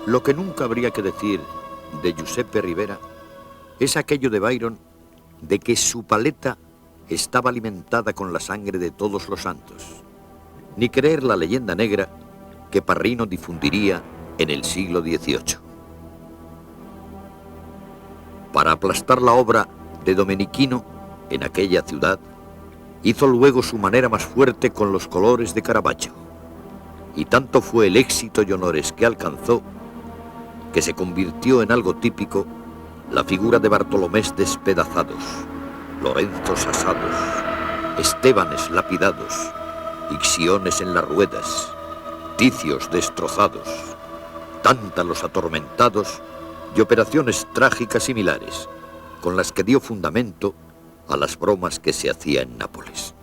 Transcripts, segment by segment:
Lo que nunca habría que decir de Giuseppe Rivera es aquello de Byron de que su paleta estaba alimentada con la sangre de todos los santos, ni creer la leyenda negra que Parrino difundiría en el siglo XVIII. Para aplastar la obra de Domenichino en aquella ciudad, hizo luego su manera más fuerte con los colores de Caravaggio, y tanto fue el éxito y honores que alcanzó que se convirtió en algo típico la figura de Bartolomés despedazados, Lorenzos asados, Estebanes lapidados, Ixiones en las ruedas, Ticios destrozados, Tántalos atormentados y operaciones trágicas similares, con las que dio fundamento a las bromas que se hacía en Nápoles.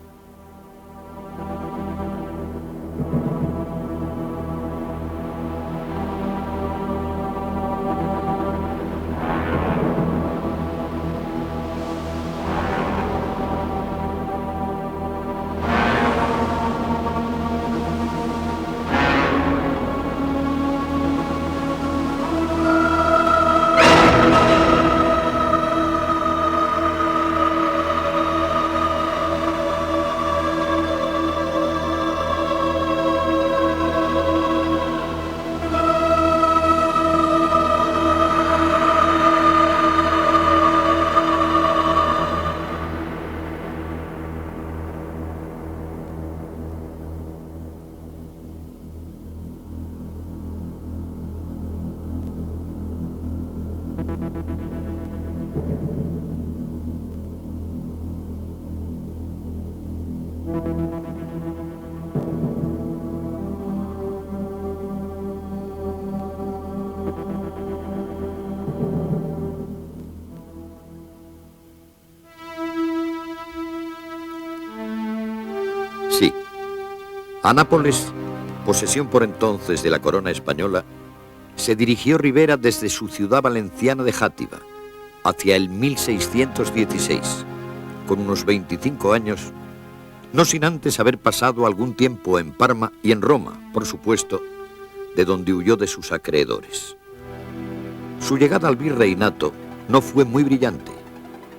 Sí, a Nápoles, posesión por entonces de la corona española, se dirigió Rivera desde su ciudad valenciana de Játiva, hacia el 1616, con unos 25 años, no sin antes haber pasado algún tiempo en Parma y en Roma, por supuesto, de donde huyó de sus acreedores. Su llegada al virreinato no fue muy brillante,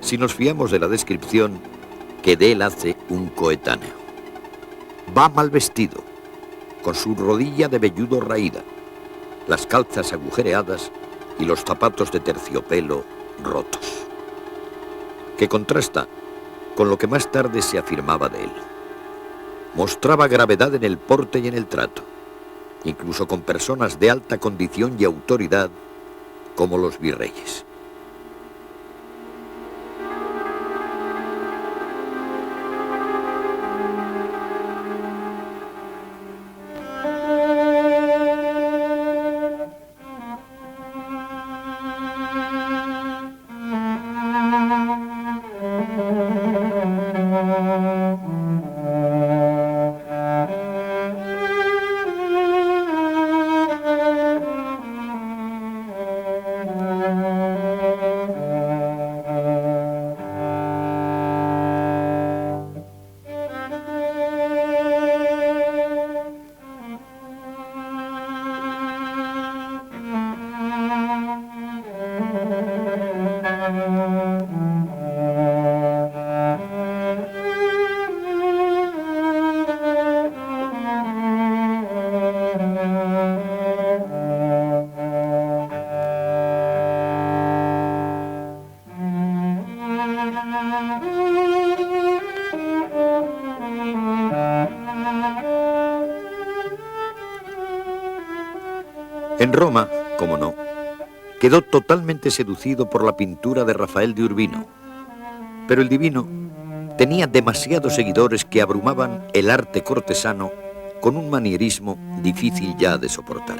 si nos fiamos de la descripción que de él hace un coetáneo. Va mal vestido, con su rodilla de velludo raída, las calzas agujereadas y los zapatos de terciopelo rotos, que contrasta con lo que más tarde se afirmaba de él. Mostraba gravedad en el porte y en el trato, incluso con personas de alta condición y autoridad como los virreyes. En Roma, como no, quedó totalmente seducido por la pintura de Rafael de Urbino, pero el divino tenía demasiados seguidores que abrumaban el arte cortesano con un manierismo difícil ya de soportar.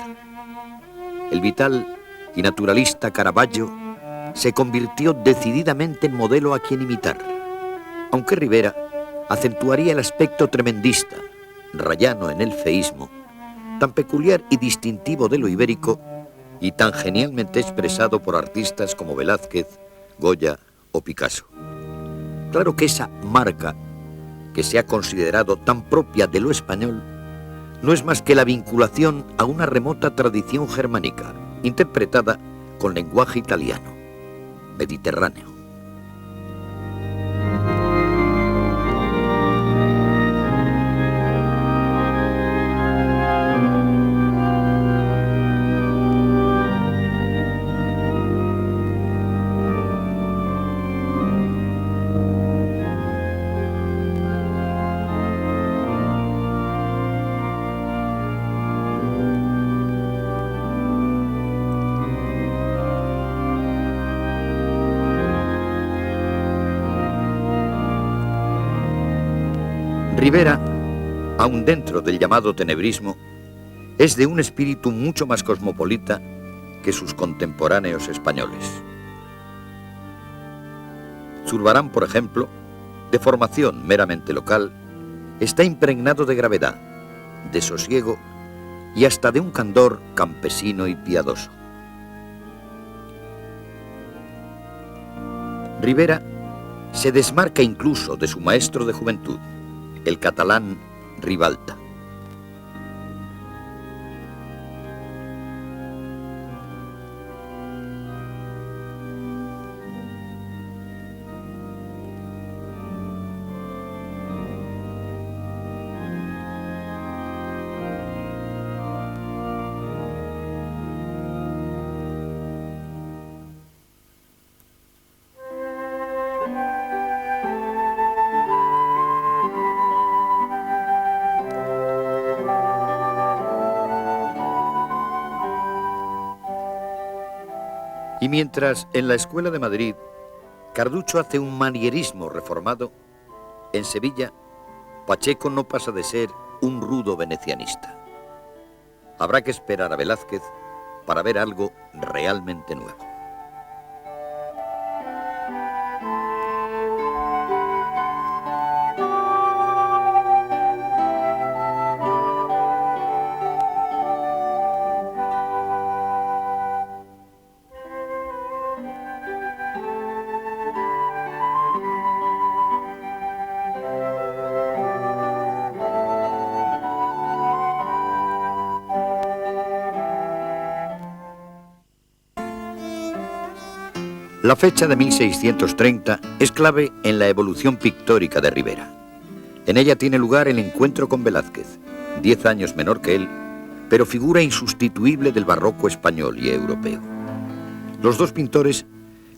El vital y naturalista Caravaggio se convirtió decididamente en modelo a quien imitar, aunque Rivera acentuaría el aspecto tremendista, rayano en el feísmo, tan peculiar y distintivo de lo ibérico y tan genialmente expresado por artistas como Velázquez, Goya o Picasso. Claro que esa marca, que se ha considerado tan propia de lo español, no es más que la vinculación a una remota tradición germánica, interpretada con lenguaje italiano, mediterráneo. Rivera, aun dentro del llamado tenebrismo, es de un espíritu mucho más cosmopolita que sus contemporáneos españoles. Zurbarán, por ejemplo, de formación meramente local, está impregnado de gravedad, de sosiego y hasta de un candor campesino y piadoso. Rivera se desmarca incluso de su maestro de juventud, el catalán Ribalta. Y mientras en la Escuela de Madrid Carducho hace un manierismo reformado, en Sevilla Pacheco no pasa de ser un rudo venecianista. Habrá que esperar a Velázquez para ver algo realmente nuevo. La fecha de 1630 es clave en la evolución pictórica de Rivera. En ella tiene lugar el encuentro con Velázquez, 10 años menor que él, pero figura insustituible del barroco español y europeo. Los dos pintores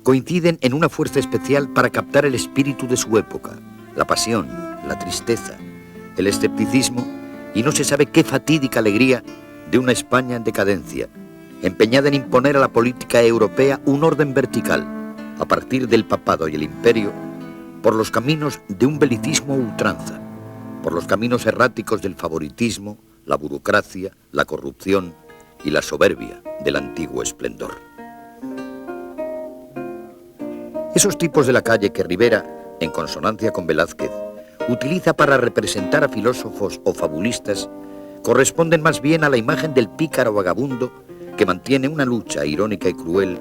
coinciden en una fuerza especial para captar el espíritu de su época, la pasión, la tristeza, el escepticismo y no se sabe qué fatídica alegría de una España en decadencia, empeñada en imponer a la política europea un orden vertical, a partir del papado y el imperio, por los caminos de un belicismo a ultranza, por los caminos erráticos del favoritismo, la burocracia, la corrupción y la soberbia del antiguo esplendor. Esos tipos de la calle que Rivera, en consonancia con Velázquez, utiliza para representar a filósofos o fabulistas, corresponden más bien a la imagen del pícaro vagabundo que mantiene una lucha irónica y cruel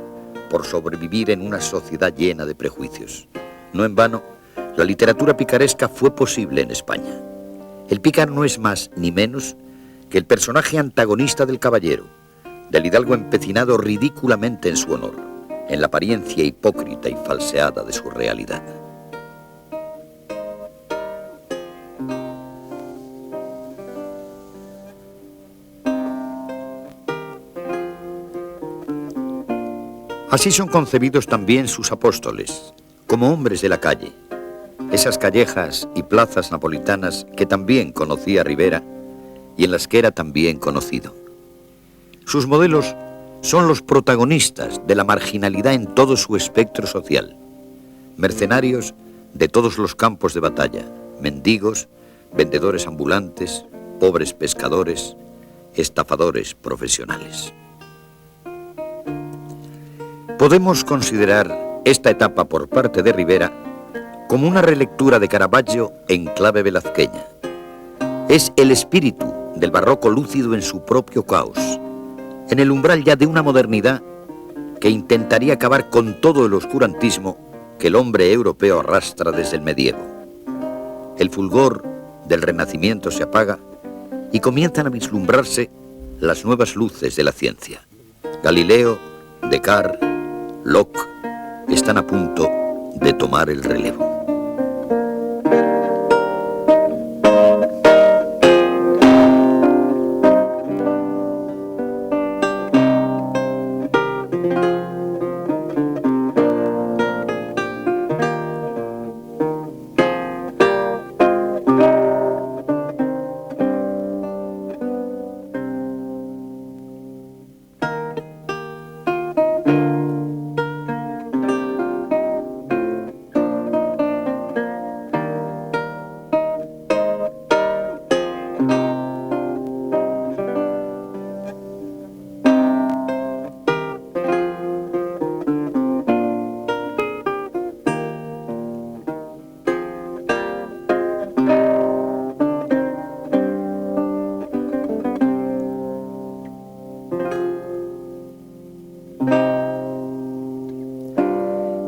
por sobrevivir en una sociedad llena de prejuicios. No en vano, la literatura picaresca fue posible en España. El pícaro no es más ni menos que el personaje antagonista del caballero, del hidalgo empecinado ridículamente en su honor, en la apariencia hipócrita y falseada de su realidad. Así son concebidos también sus apóstoles, como hombres de la calle, esas callejas y plazas napolitanas que también conocía Rivera y en las que era también conocido. Sus modelos son los protagonistas de la marginalidad en todo su espectro social, mercenarios de todos los campos de batalla, mendigos, vendedores ambulantes, pobres pescadores, estafadores profesionales. Podemos considerar esta etapa por parte de Rivera como una relectura de Caravaggio en clave velazqueña. Es el espíritu del barroco lúcido en su propio caos, en el umbral ya de una modernidad que intentaría acabar con todo el oscurantismo que el hombre europeo arrastra desde el medievo. El fulgor del Renacimiento se apaga y comienzan a vislumbrarse las nuevas luces de la ciencia. Galileo, Descartes, Locke están a punto de tomar el relevo.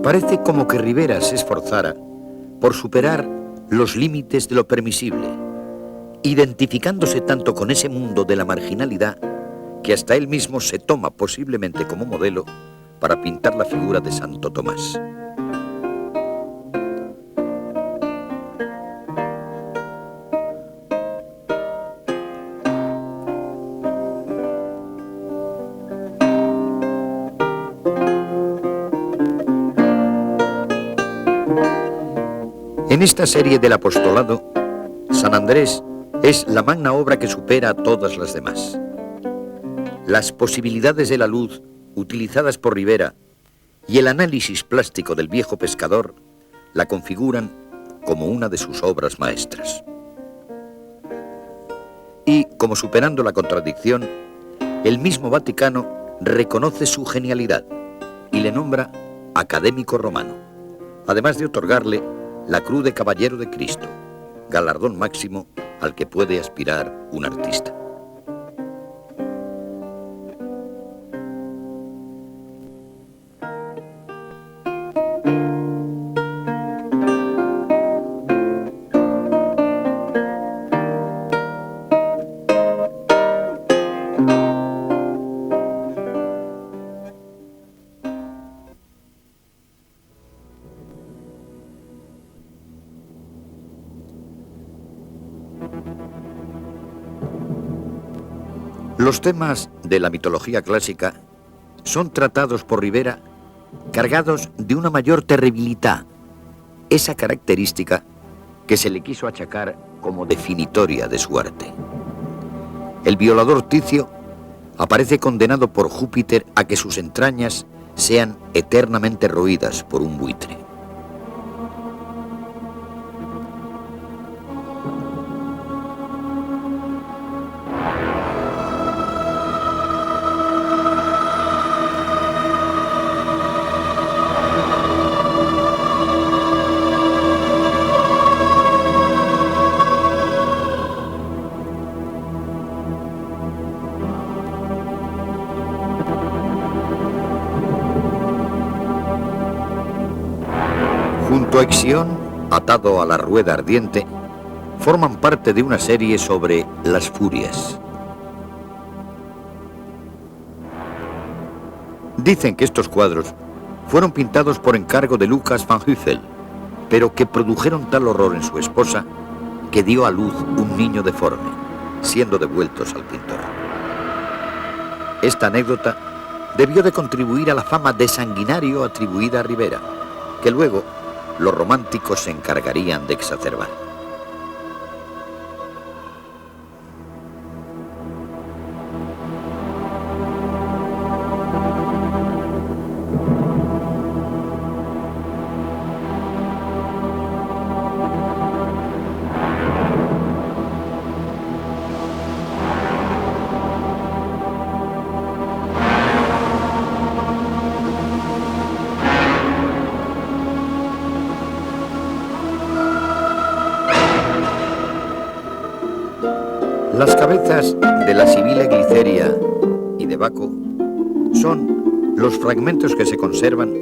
Parece como que Rivera se esforzara por superar los límites de lo permisible, identificándose tanto con ese mundo de la marginalidad que hasta él mismo se toma posiblemente como modelo para pintar la figura de Santo Tomás. En esta serie del apostolado, San Andrés es la magna obra que supera a todas las demás. Las posibilidades de la luz utilizadas por Rivera y el análisis plástico del viejo pescador la configuran como una de sus obras maestras. Y, como superando la contradicción, el mismo Vaticano reconoce su genialidad y le nombra académico romano, además de otorgarle la Cruz de Caballero de Cristo, galardón máximo al que puede aspirar un artista. Los temas de la mitología clásica son tratados por Rivera cargados de una mayor terribilidad, esa característica que se le quiso achacar como definitoria de su arte. El violador Ticio aparece condenado por Júpiter a que sus entrañas sean eternamente roídas por un buitre. Junto a Ixión, atado a la rueda ardiente, forman parte de una serie sobre las furias. Dicen que estos cuadros fueron pintados por encargo de Lucas van Hüffel, pero que produjeron tal horror en su esposa que dio a luz un niño deforme, siendo devueltos al pintor. Esta anécdota debió de contribuir a la fama de sanguinario atribuida a Rivera, que luego los románticos se encargarían de exacerbar. Las cabezas de la Sibila Gliceria y de Baco son los fragmentos que se conservan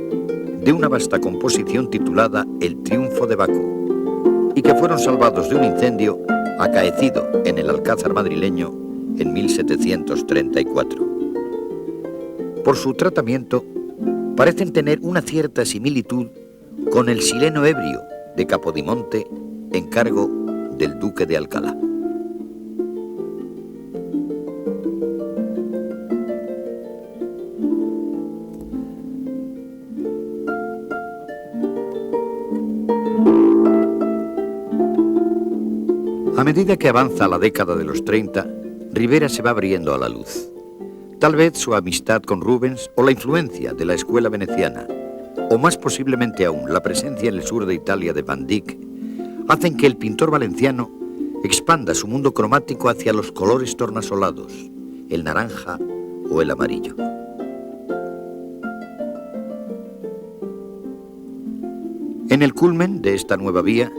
de una vasta composición titulada El triunfo de Baco y que fueron salvados de un incendio acaecido en el Alcázar madrileño en 1734. por su tratamiento, parecen tener una cierta similitud con el sileno ebrio de Capodimonte en cargo del duque de Alcalá. A medida que avanza la década de los 30, Rivera se va abriendo a la luz. Tal vez su amistad con Rubens o la influencia de la escuela veneciana, o más posiblemente aún la presencia en el sur de Italia de Van Dyck, hacen que el pintor valenciano expanda su mundo cromático hacia los colores tornasolados, el naranja o el amarillo. En el culmen de esta nueva vía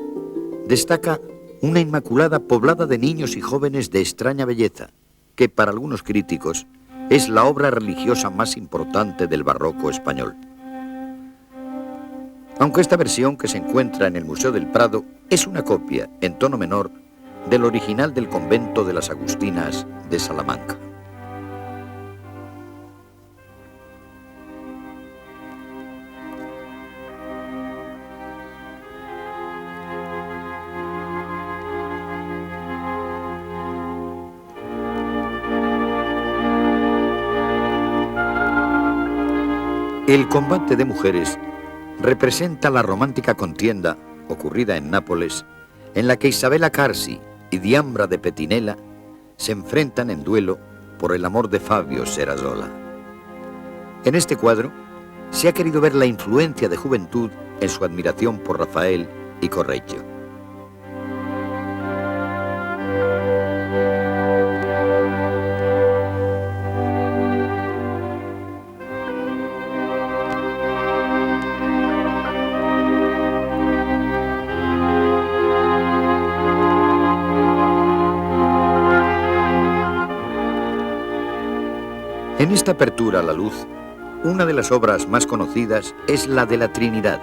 destaca una Inmaculada poblada de niños y jóvenes de extraña belleza, que para algunos críticos es la obra religiosa más importante del barroco español. Aunque esta versión, que se encuentra en el Museo del Prado, es una copia, en tono menor, del original del convento de las Agustinas de Salamanca. El combate de mujeres representa la romántica contienda ocurrida en Nápoles, en la que Isabella Carsi y Diambra de Petinella se enfrentan en duelo por el amor de Fabio Serasola. En este cuadro se ha querido ver la influencia de juventud en su admiración por Rafael y Correggio. En esta apertura a la luz, una de las obras más conocidas es la de la Trinidad,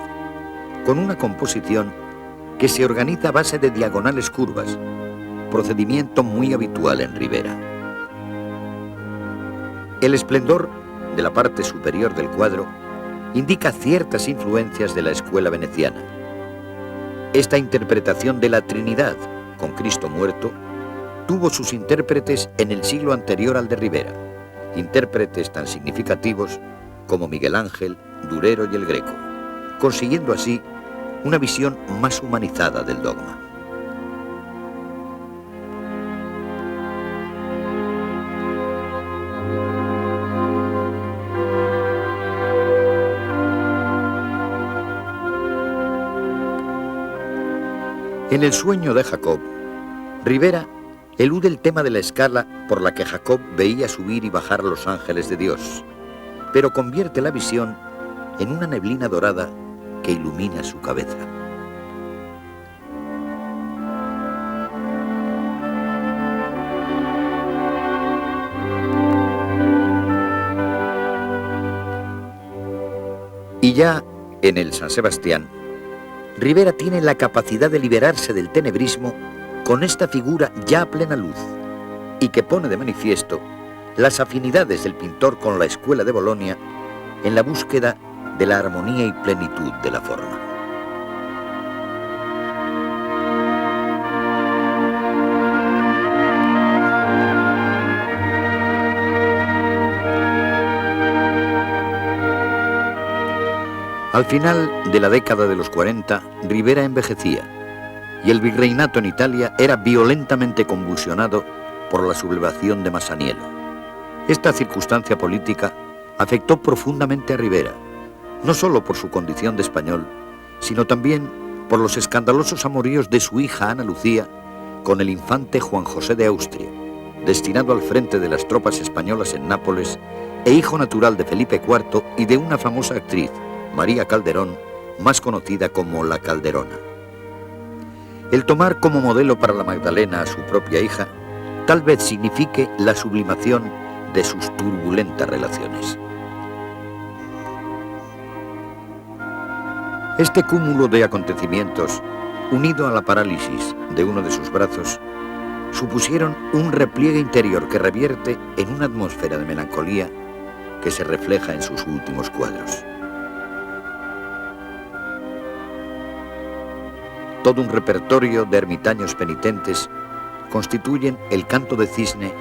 con una composición que se organiza a base de diagonales curvas, procedimiento muy habitual en Rivera. El esplendor de la parte superior del cuadro indica ciertas influencias de la escuela veneciana. Esta interpretación de la Trinidad con Cristo muerto tuvo sus intérpretes en el siglo anterior al de Rivera, intérpretes tan significativos como Miguel Ángel, Durero y el Greco, consiguiendo así una visión más humanizada del dogma. En el sueño de Jacob, Rivera elude el tema de la escala por la que Jacob veía subir y bajar a los ángeles de Dios, pero convierte la visión en una neblina dorada que ilumina su cabeza. Y ya en el San Sebastián, Rivera tiene la capacidad de liberarse del tenebrismo con esta figura ya a plena luz, y que pone de manifiesto las afinidades del pintor con la escuela de Bolonia en la búsqueda de la armonía y plenitud de la forma. Al final de la década de los 40, Rivera envejecía, y el virreinato en Italia era violentamente convulsionado por la sublevación de Masaniello. Esta circunstancia política afectó profundamente a Rivera, no solo por su condición de español, sino también por los escandalosos amoríos de su hija Ana Lucía con el infante Juan José de Austria, destinado al frente de las tropas españolas en Nápoles e hijo natural de Felipe IV y de una famosa actriz, María Calderón, más conocida como La Calderona. El tomar como modelo para la Magdalena a su propia hija tal vez signifique la sublimación de sus turbulentas relaciones. Este cúmulo de acontecimientos, unido a la parálisis de uno de sus brazos, supusieron un repliegue interior que revierte en una atmósfera de melancolía que se refleja en sus últimos cuadros. Todo un repertorio de ermitaños penitentes constituyen el canto de cisne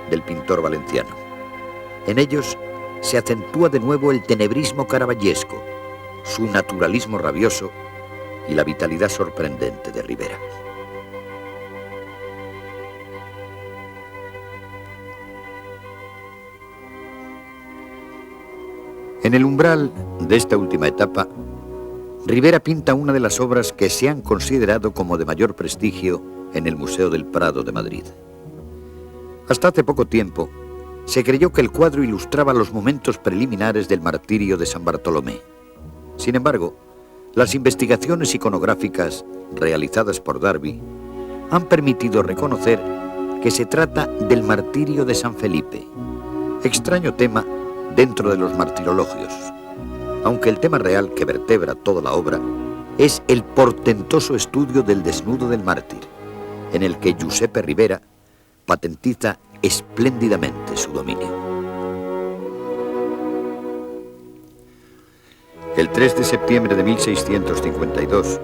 del pintor valenciano. En ellos se acentúa de nuevo el tenebrismo caravallesco, su naturalismo rabioso y la vitalidad sorprendente de Ribera. En el umbral de esta última etapa, Ribera pinta una de las obras que se han considerado como de mayor prestigio en el Museo del Prado de Madrid. Hasta hace poco tiempo, se creyó que el cuadro ilustraba los momentos preliminares del martirio de San Bartolomé. Sin embargo, las investigaciones iconográficas realizadas por Darby han permitido reconocer que se trata del martirio de San Felipe, extraño tema dentro de los martirologios, aunque el tema real que vertebra toda la obra es el portentoso estudio del desnudo del mártir, en el que Giuseppe Ribera patentiza espléndidamente su dominio. El 3 de septiembre de 1652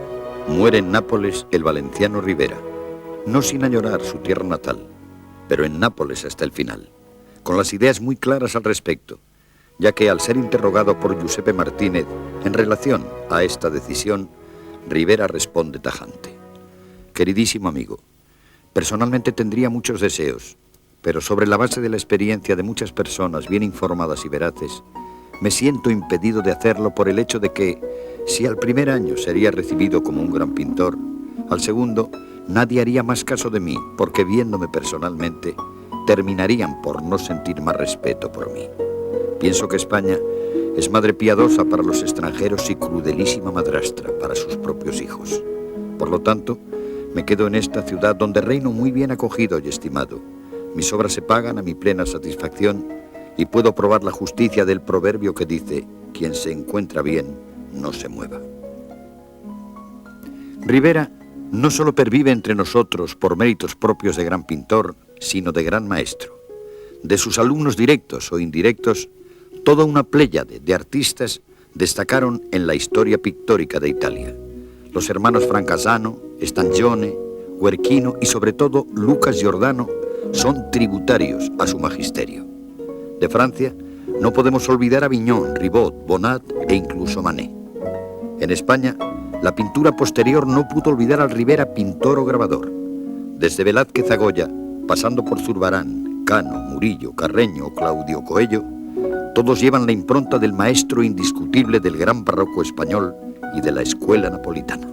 muere en Nápoles el valenciano Ribera, no sin añorar su tierra natal, pero en Nápoles hasta el final, con las ideas muy claras al respecto, ya que al ser interrogado por Giuseppe Martínez en relación a esta decisión, Ribera responde tajante: queridísimo amigo, personalmente tendría muchos deseos, pero sobre la base de la experiencia de muchas personas bien informadas y veraces, me siento impedido de hacerlo por el hecho de que, si al primer año sería recibido como un gran pintor, al segundo nadie haría más caso de mí, porque viéndome personalmente, terminarían por no sentir más respeto por mí. Pienso que España es madre piadosa para los extranjeros y crudelísima madrastra para sus propios hijos. Por lo tanto, me quedo en esta ciudad donde reino muy bien acogido y estimado. Mis obras se pagan a mi plena satisfacción y puedo probar la justicia del proverbio que dice: quien se encuentra bien, no se mueva. Ribera no solo pervive entre nosotros por méritos propios de gran pintor, sino de gran maestro. De sus alumnos directos o indirectos, toda una pléyade de artistas destacaron en la historia pictórica de Italia. Los hermanos Francasano, Stangione, Guerchino y sobre todo Lucas Giordano son tributarios a su magisterio. De Francia no podemos olvidar a Vignon, Ribot, Bonnat e incluso Manet. En España, la pintura posterior no pudo olvidar al Ribera pintor o grabador. Desde Velázquez a Goya, pasando por Zurbarán, Cano, Murillo, Carreño o Claudio Coello, todos llevan la impronta del maestro indiscutible del gran barroco español y de la escuela napolitana.